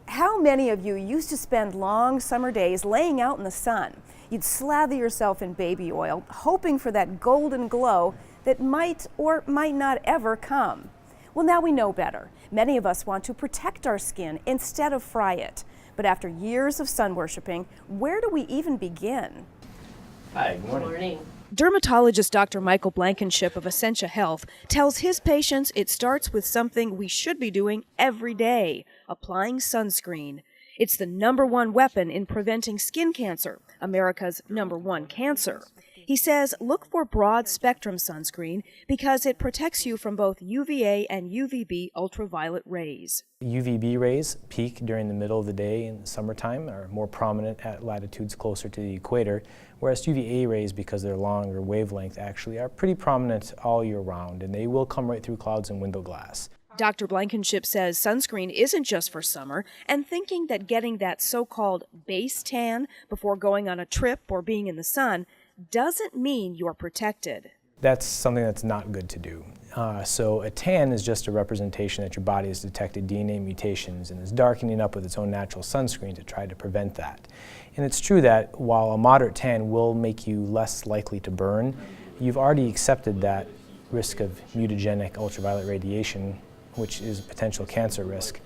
How many of you used to spend long summer days laying out in the sun? You'd slather yourself in baby oil, hoping for that golden glow that might or might not ever come. Well, now we know better. Many of us want to protect our skin instead of fry it. But after years of sun worshiping, where do we even begin? Hi, good morning. Good morning. Dermatologist Dr. Michael Blankinship of Essentia Health tells his patients it starts with something we should be doing every day, applying sunscreen. It's the #1 weapon in preventing skin cancer, America's #1 cancer. He says look for broad-spectrum sunscreen because it protects you from both UVA and UVB ultraviolet rays. UVB rays peak during the middle of the day in the summertime, are more prominent at latitudes closer to the equator, whereas UVA rays, because they're longer wavelength, actually are pretty prominent all year round, and they will come right through clouds and window glass. Dr. Blankinship says sunscreen isn't just for summer, and thinking that getting that so-called base tan before going on a trip or being in the sun doesn't mean you're protected. That's something that's not good to do. So a tan is just a representation that your body has detected DNA mutations and is darkening up with its own natural sunscreen to try to prevent that. And it's true that while a moderate tan will make you less likely to burn, you've already accepted that risk of mutagenic ultraviolet radiation, which is a potential cancer risk.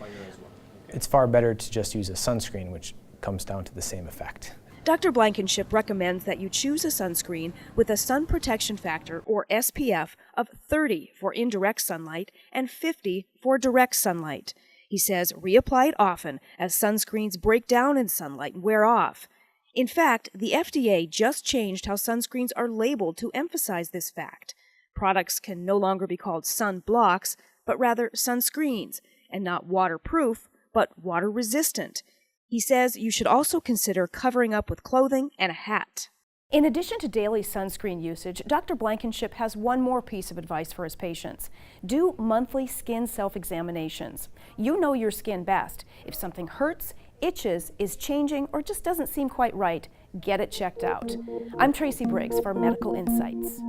It's far better to just use a sunscreen, which comes down to the same effect. Dr. Blankinship recommends that you choose a sunscreen with a sun protection factor, or SPF, of 30 for indirect sunlight and 50 for direct sunlight. He says reapply it often as sunscreens break down in sunlight and wear off. In fact, the FDA just changed how sunscreens are labeled to emphasize this fact. Products can no longer be called sun blocks, but rather sunscreens, and not waterproof, but water resistant. He says you should also consider covering up with clothing and a hat. In addition to daily sunscreen usage, Dr. Blankinship has one more piece of advice for his patients. Do monthly skin self-examinations. You know your skin best. If something hurts, itches, is changing, or just doesn't seem quite right, get it checked out. I'm Tracy Briggs for Medical Insights.